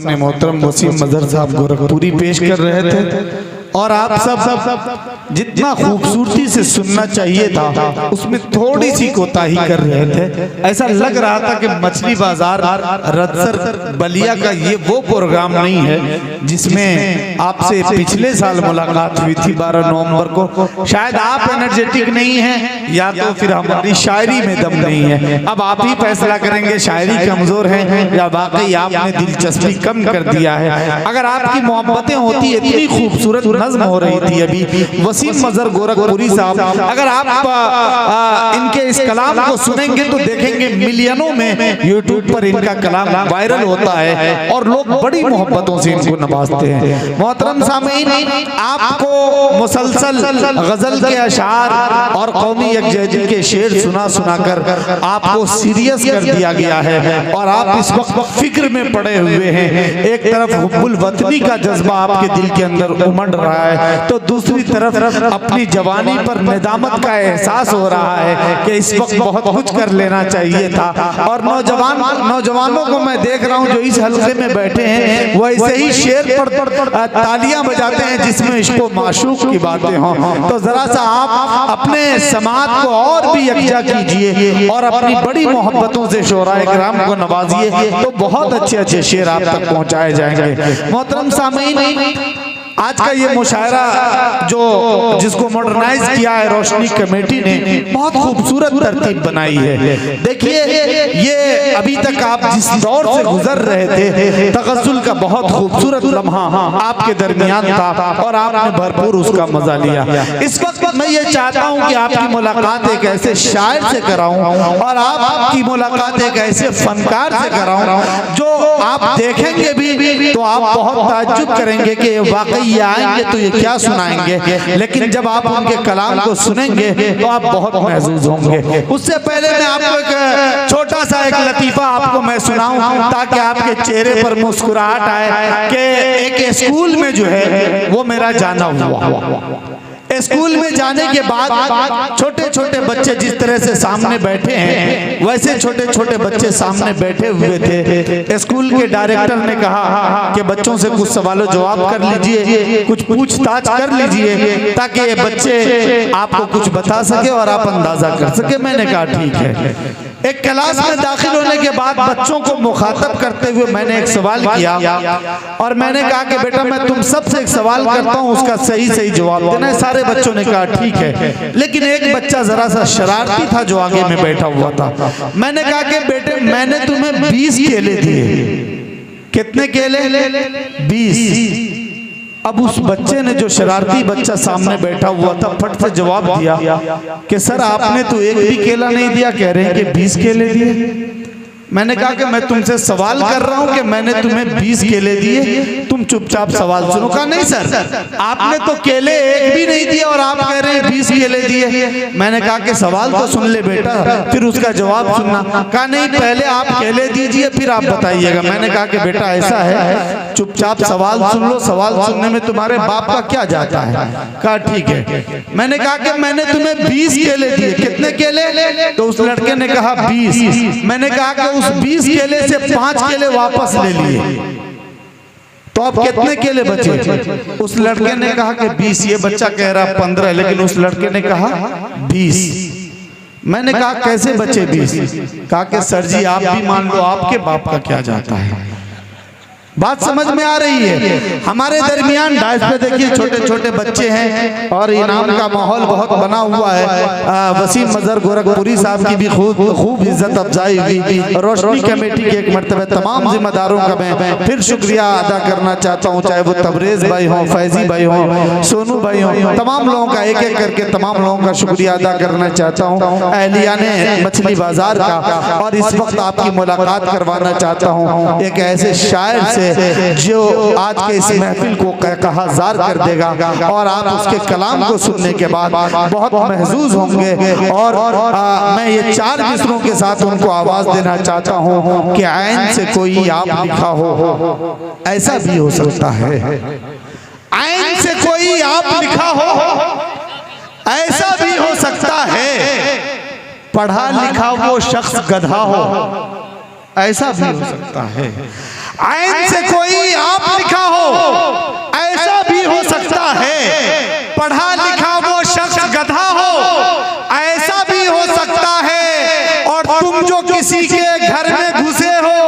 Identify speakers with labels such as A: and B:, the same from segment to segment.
A: सामने मोहतरम वसीम मजहर साहब गोरखपुरी पेश कर रहे थे और आप सब जितना खूबसूरती से सुनना चाहिए था उसमें थोड़ी सी कोताही कर रहे थे। ऐसा लग रहा था कि मछली बाजार रदसर बलिया का ये वो प्रोग्राम नहीं है जिसमें आपसे पिछले साल मुलाकात हुई थी 12 नवंबर को। शायद आप एनर्जेटिक नहीं हैं या तो फिर हमारी शायरी में दम नहीं है। अब आप ही फैसला करेंगे शायरी कमजोर है या वाकई आपने दिलचस्पी कम कर दिया है। अगर आपकी मोहब्बतें होती इतनी खूबसूरत नज़्म हो रही थी अभी वसीम मजहर गोरखपुरी साहब, अगर आप इनके इस कलाम को सुनेंगे तो देखेंगे मिलियनों में यूट्यूब पर इनका कलाम वायरल होता है और लोग बड़ी मोहब्बतों से इनको नवाजते हैं। मोहतरम सामीन, आपको मुसलसल गजल के अशार और कौमी यकजहती के शेर सुना सुनाकर आपको सीरियस कर दिया गया है और आप इस वक्त फिक्र में पड़े हुए हैं। एक तरफ हुब्बुल वतनी का जज्बा आपके दिल के अंदर उमड़ रहा है तो दूसरी तरफ अपनी जवानी पर निदामत का एहसास हो रहा है कि इस वक्त बहुत कुछ कर लेना चाहिए था। और नौजवानों को मैं देख रहा हूं जो इस हल्के में बैठे हैं वो ऐसे ही शेर पर तालियां बजाते हैं जिसमें इश्क व माशूक की बातें हों। तो जरा सा आप अपने समाज को और भी यकजा कीजिए और अपनी बड़ी मोहब्बतों से शोराए किराम को नवाजिए तो बहुत अच्छे अच्छे शेर आप तक पहुंचाए जाएंगे। मोहतरम सामीन, आज का ये मुशायरा जो जिसको मॉडर्नाइज किया है रोशनी कमेटी ने बहुत खूबसूरत तरतीब बनाई है। देखिए ये अभी तक आप जिस दौर से गुजर रहे थे तगस्सुल का बहुत खूबसूरत लम्हा आपके दरमियान था और आपने भरपूर उसका मजा लिया। इस वक्त मैं ये चाहता हूँ कि आपकी मुलाकात एक ऐसे शायर से कराऊं और आपकी मुलाकात एक ऐसे फनकार से कराऊं जो आप देखेंगे भी तो आप बहुत ताज्जुब करेंगे कि वाकई ये आएंगे तो ये क्या सुनाएंगे, लेकिन जब आप उनके कलाम को सुनेंगे तो आप बहुत महसूस होंगे। उससे पहले मैं आपको एक छोटा सा एक लतीफा आपको मैं सुनाऊं ताकि आपके चेहरे पर मुस्कुराहट आए कि एक स्कूल में जो है वो मेरा जाना हुआ। स्कूल में जाने के बाद छोटे छोटे बच्चे जिस तरह से सामने बैठे हैं वैसे छोटे छोटे बच्चे सामने बैठे हुए थे। स्कूल के डायरेक्टर ने कहा कि बच्चों से कुछ सवालों जवाब कर लीजिए, कुछ पूछताछ कर लीजिए ताकि ये बच्चे आपको कुछ बता सके और आप अंदाजा कर सके। मैंने कहा ठीक है। एक क्लास में दाखिल होने के बाद बच्चों को मुखातब करते हुए मैंने एक सवाल किया और मैंने कहा कि बेटा मैं तुम सबसे एक सवाल करता हूँ उसका सही सही जवाब देना है। सारे बच्चों ने कहा ठीक है, लेकिन एक बच्चा जरा सा शरारती था जो आगे में बैठा हुआ था। मैंने कहा कि बेटे मैंने तुम्हें 20 केले दिए। कितने केले? 20। अब उस बच्चे ने जो शरारती बच्चा सामने बैठा हुआ था फट से जवाब दिया कि सर आपने तो एक भी केला नहीं दिया, कह रहे हैं कि 20 केले दिए। मैंने कहा कि मैं तुमसे सवाल कर रहा हूं कि मैंने तुम्हें 20 केले दिए, तुम चुपचाप सवाल सुनो। कहा नहीं सर आपने तो केले एक भी नहीं दिए और आप कह रहे हैं 20 केले दिए। मैंने कहा कि सवाल तो सुन ले बेटा फिर उसका जवाब सुनना। कहा नहीं पहले आप केले दीजिए फिर आप बताइएगा। मैंने कहा कि बेटा ऐसा है चुपचाप सवाल सुन लो, सवाल सुनने में तुम्हारे बाप का क्या जाता है। कहा ठीक है। मैंने कहा कि मैंने तुम्हें 20 केले दिए। कितने केले? तो उस लड़के ने कहा 20। मैंने कहा कि उस 20 केले से 5 केले वापस ले लिए तो अब कितने केले बचे? उस लड़के ने कहा कि 20। ये बच्चा कह रहा 15, लेकिन उस लड़के ने कहा 20। मैंने कहा कैसे बचे 20? कहा कि सर जी आप भी मान लो आपके बाप का क्या जाता है। बात समझ में आ रही है? हमारे दरमियान डाइस पे देखिए छोटे छोटे बच्चे हैं और इनाम का माहौल बहुत बना हुआ है। वसीम मजहर गोरखपुरी साहब की भी खूब इज्जत अफजाई हुई। रोशनी कमेटी के एक मरतबा तमाम जिम्मेदारों का मैं फिर शुक्रिया अदा करना चाहता हूँ, चाहे वो तबरेज भाई हों, फैजी भाई हों, सोनू भाई हों, तमाम लोगों का एक एक करके तमाम लोगों का शुक्रिया अदा करना चाहता हूँ। अहलिया ने मछली बाजार का और इस वक्त आपकी मुलाकात करवाना चाहता हूँ एक ऐसे शायर से जो आज के इस महफिल को कहकहाजार कर देगा और आप उसके कलाम को सुनने के बाद बहुत महसूस होंगे। और मैं ये 4 मिसरों के साथ उनको आवाज देना चाहता हूँ कि ऐन से कोई आप लिखा हो, ऐसा भी हो सकता है। ऐन से कोई आप लिखा हो, ऐसा भी हो सकता है। पढ़ा लिखा वो शख्स गधा हो, ऐसा भी हो सकता है। आइन से कोई आप लिखा हो, ऐसा भी हो सकता है। पढ़ा लिखा वो शख्स गधा हो, ऐसा भी हो सकता है। और तुम जो किसी के घर में घुसे हो,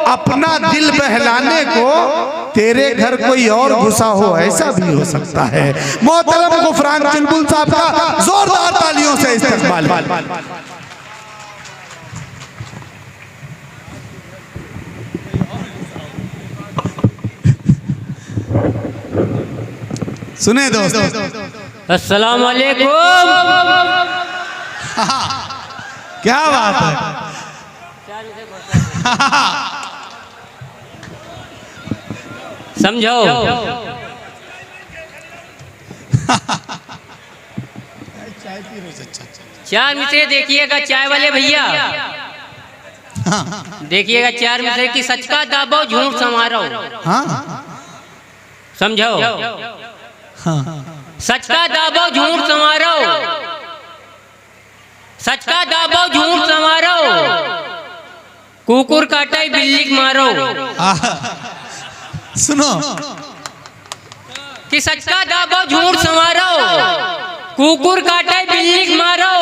A: अपना दिल बहलाने को तेरे घर कोई और घुसा हो, ऐसा भी हो सकता है। मोहतरम गुफरान चुलबुल साहब का जोरदार तालियों से इस्तकबाल। सुने दोस्त,
B: अस्सलाम वालेकुम।
A: क्या बात है।
B: समझो, चार मिसरे देखिएगा चाय वाले भैया, देखिएगा चार मिसरे की सच का दाबो झूठ समारो। समझो, सच का दाबो झूठ समारो, सच का दाबो झूठ समारो, कुकुर काटे बिल्ली मारो।
A: सुनो
B: कि सच का दाबो झूठ समारो, कुकुर काटे बिल्ली मारो,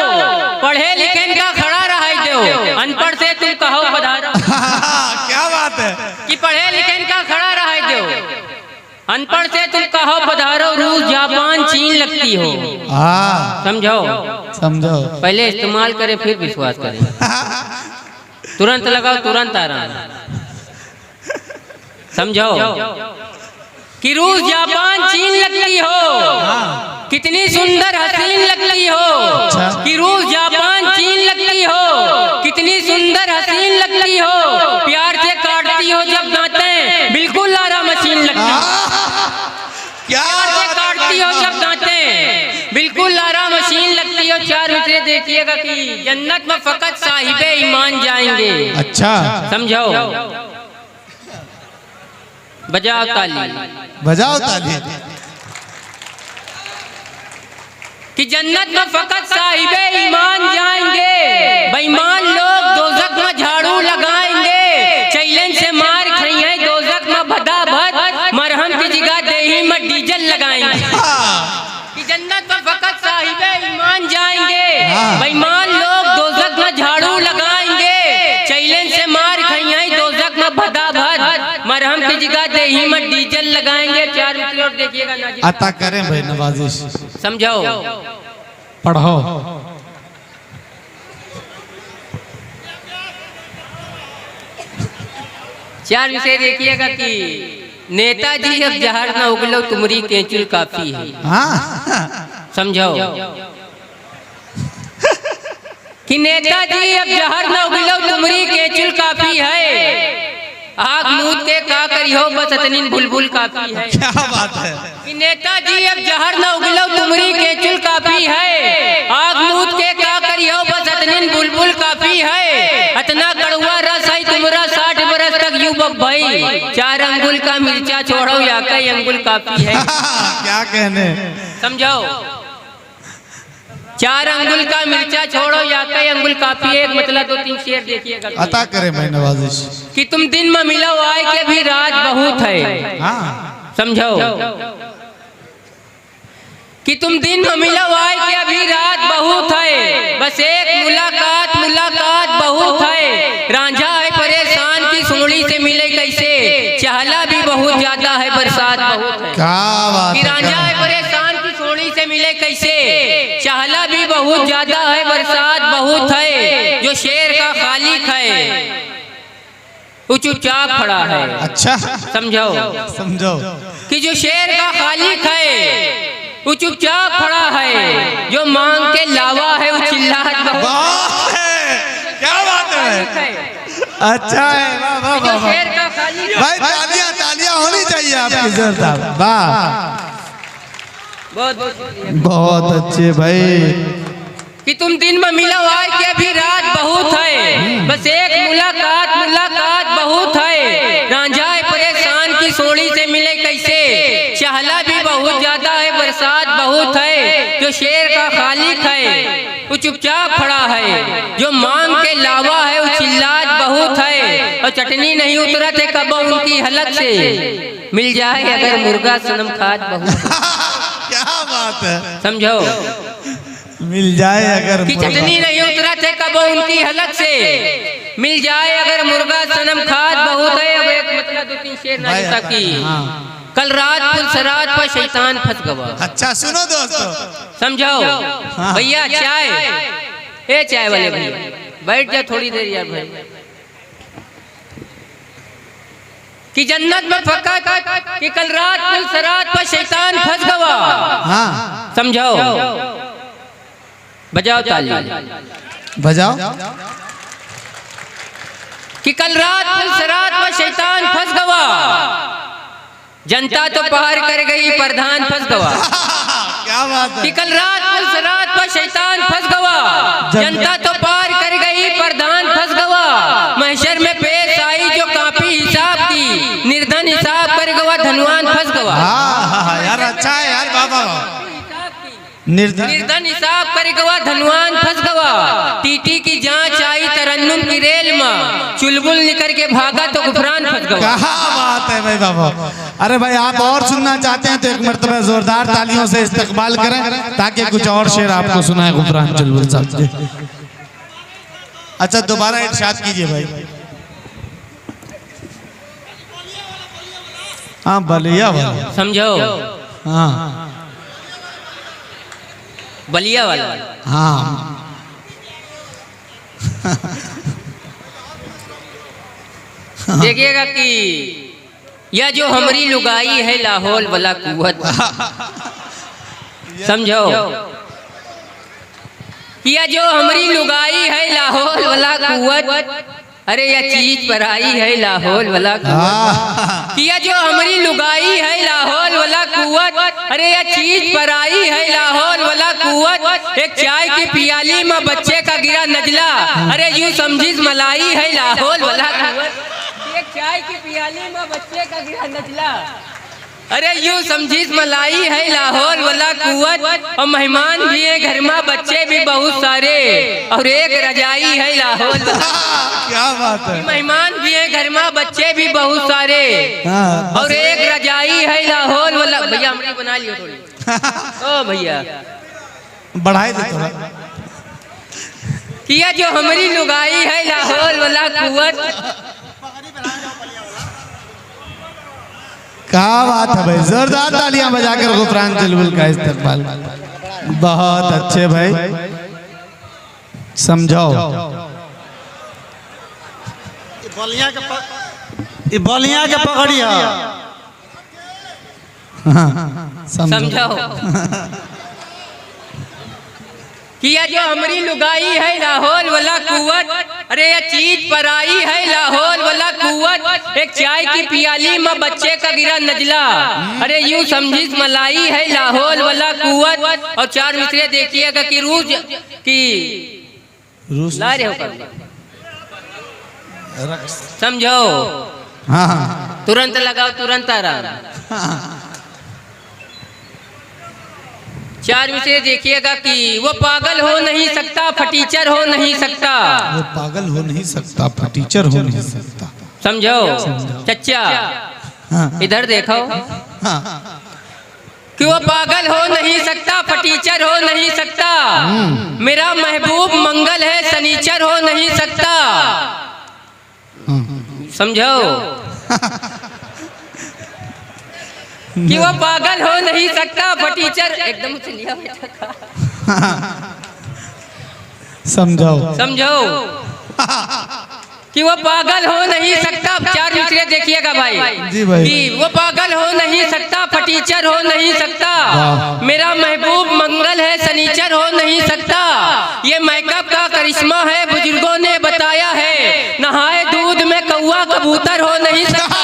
B: पढ़े लिखे का खड़ा रहा दो, अनपढ़ से तुम कहो पधारो।
A: क्या बात है
B: कि पढ़े लिखे का खड़ा रहा दो, अनपढ़ से तुम कहो पधारो। रूस जापान चीन लगती हो। समझो,
A: समझो।
B: पहले इस्तेमाल करें फिर विश्वास करें। तुरंत लगाओ तुरंत आराम। समझो कि रूस जापान चीन लगती हो, कितनी सुंदर हसीन लगती हो। कि रूस जापान चीन लगती हो, कितनी सुंदर हसीन लगती हो। प्यार से काटती हो जब दांतें, बिल्कुल लारा मशीन लगती हो। प्यार से काटती हो जब दांतें, बिल्कुल लारा मशीन लगती हो। चार मिसरे देखिएगा कि जन्नत में फकत साहिबे ईमान जाएंगे।
A: अच्छा,
B: समझो, बजाओ ताली,
A: बजाओ ताली।
B: कि जन्नत में फकत साहिबे ईमान जाएंगे, बेईमान लोग दोज़ख में झाड़ू लगाएंगे। चैलेंज से मार खड़ी है दोज़ख में भदाभद, मरहम की जगह देही में डीजल लगाएंगे। कि जन्नत में फकत साहिबे ईमान जाएंगे, बेईमान लोग दोज़ख में झाड़ू लगाएंगे। चैलेंज से मार खड़ी है दोज़ख में भदाभद, मरहम की जगह देही में डीजल लगाएंगे। चार मिसरे और देखिएगा नाज़िम।
A: अता करें भाई नवाजिश।
B: समझो,
A: पढ़ो।
B: चार विषय देखिएगा कि नेताजी अब जहर न उगलो तुमरी केचुल काफी है। समझो कि नेताजी अब जहर न उगलो तुमरी केचुल काफी है। आग मूद के का करियो बस इतनी बुलबुल काफी है।
A: क्या बात है
B: कि नेताजी अब जहर न उगलो तुमरी केचुल काफी है। आग मूद के का करियो बस इतनी बुलबुल काफी है। इतना कड़वा रस है तुमरा 60 बरस तक यूं भाई। 4 अंगुल का मिर्चा छोड़ो या कई अंगुल काफी है।
A: क्या कहने।
B: समझो, 4 अंगुल का मिर्चा छोड़ो या कई अंगुल काफी है। एक मतलब 2-3 शेर देखिएगा।
A: अता करे मैं नवाजिश।
B: कि तुम दिन में मिलो आए के भी रात बहुत है। समझो कि तुम दिन में मिलो आए के अभी रात बहुत है। बस एक मुलाकात मुलाकात बहुत है। रांझा है परेशान की सुनड़ी से मिले कैसे। चहला भी बहुत ज्यादा है बरसात बहुत है।
A: क्या बात है।
B: रांझा है परेशान की सुनड़ी से मिले कैसे। चहला भी बहुत ज्यादा है बरसात बहुत है। जो शेर का खालिक है वो चुपचाप खड़ा है। अच्छा, समझो
A: समझो
B: कि जो शेर का खालिक है वो चुपचाप खड़ा है। जो मांग के लावा है वो चिल्लाहट
A: बहुत है। क्या बात है। अच्छा है, वाह वाह वाह।
B: शेर का खालिक
A: भाई तालियां तालियां होनी चाहिए आपकी जोरदार। वाह, बहुत अच्छे भाई।
B: कि तुम दिन में मिलो आए कि अभी रात बहुत है। बस एक मुलाकात मुलाकात बहुत है। रांझा परेशान की सोड़ी से मिले कैसे। चहला भी बहुत ज्यादा है बरसात बहुत है। जो शेर का खालिक है वो चुपचाप खड़ा है। जो मांग के लावा है वो चिल्लात बहुत है। और चटनी नहीं उतरा थे कब उनकी हलक से, मिल जाए अगर मुर्गा सनम खाद बहू।
A: क्या बात है,
B: समझो,
A: मिल जाए अगर
B: कि चटनी नहीं उतरा थे कब उनकी हलक से, मिल जाए अगर मुर्गा सनम खाद बहुत है। अब एक मतलब 2-3 शेर नहीं सकी। कल रात पुलसरात पर शैतान फंस गवा।
A: अच्छा सुनो दोस्तों,
B: समझो भैया, चाय ए चाय वाले भैया बैठ जा थोड़ी देर यार भाई। कि जन्नत में फकत कि कल रात पुलसरात पर शैतान फंस गवा।
A: हाँ
B: समझो, बजाओ ताली,
A: बजाओ।
B: कि कल रात पुलसरात पर शैतान फंस गवा, जनता तो पार कर गई प्रधान फंस गवा।
A: क्या बात है,
B: कि कल रात पुलसरात पर शैतान फंस गवा, जनता तो पार कर गई प्रधान फंस गवा। महशर में पेश आई जो कापी हिसाब की, निर्धन हिसाब कर गवा धनवान फंस गवा।
A: यार अच्छा है यार, बाबा
B: निर्धन हिसाब कर गवा धनवान फंस गवा। टीटी की जांच आई तरन्नुम की रेल में, चुलबुल निकल के भागा तो गुफरान फंस गवा।
A: क्या बात है भाई बाबा। अरे भाई आप और सुनना चाहते हैं तो एक मर्तबा जोरदार तालियों से इस्तकबाल करें ताकि कुछ और शेर आपको सुनाए गुफरान चुलबुल साहब जी। अच्छा दोबारा इरशाद कीजिए भाई। हाँ बलिया वाला,
B: समझो,
A: हाँ
B: बलिया वाला,
A: हाँ
B: देखिएगा कि यह जो हमारी लुगाई है लाहौल वाला कुवत। समझो, यह जो हमारी लुगाई है लाहौल वाला कुवत, अरे यह चीज पर आई है लाहौल वाला कुवत। यह जो हमारी लुगाई है लाहौल वाला कुवत, अरे यह चीज पर आई है लाहौल वाला कुवत। एक चाय की पियाली में बच्चे का गिरा नजला, अरे यूं समझिस मलाई है लाहौल वाला कुवत। एक चाय की पियाली में बच्चे का गिरा नजला, अरे यूं समझिस मलाई है लाहौल वाला कुवत। और मेहमान भी है घर में, बच्चे भी बहुत सारे, और एक रजाई है लाहौल।
A: क्या बात है,
B: मेहमान भी है घर में, बच्चे भी बहुत सारे, और एक रजाई है लाहौल वाला। भैया हमारी बना लियो थोड़ी। ओ भैया
A: बढ़ाई दे थोड़ा।
B: किया जो हमारी लुगाई है लाहौल वाला कुवत।
A: क्या बात है भाई, जोरदार तालियां बजाकर गुफरान चुलबुल का इस्तकबाल। बहुत अच्छे भाई, समझाओ।
C: बलिया के पकड़िया,
B: समझाओ। किया जो हमारी लुगाई है लाहौल वाला कुवत, अरे यह चीज पर आई है लाहौल वाला कुवत। एक चाय की पियाली में बच्चे का गिरा नजला, अरे यूं समझिस मलाई है लाहौल वाला कुवत। और 4 मिसरे देखिएगा कि रूस ला रहे हो, समझो।
A: हाँ
B: तुरंत लगाओ, तुरंत आराम। 4 मिसरे देखिएगा कि वो पागल हो नहीं सकता, फटीचर हो नहीं सकता।
A: वो पागल हो नहीं सकता, फटीचर हो नहीं सकता।
B: समझो चच्चा, इधर देखो। कि वो पागल हो नहीं सकता, फटीचर हो नहीं सकता। मेरा महबूब मंगल है, सनीचर हो नहीं सकता। समझो कि वो पागल हो नहीं सकता, फटीचर एकदम से लिया
A: समझाओ।
B: समझो कि वो पागल हो नहीं सकता। 4 मिसरे देखिएगा भाई।
A: जी भाई।
B: कि वो पागल हो नहीं सकता, फटीचर हो नहीं सकता। मेरा महबूब मंगल है, सनीचर हो नहीं सकता। ये मेकअप का करिश्मा है, बुजुर्गों ने बताया है। नहाए दूध में कौवा कबूतर हो नहीं सकता।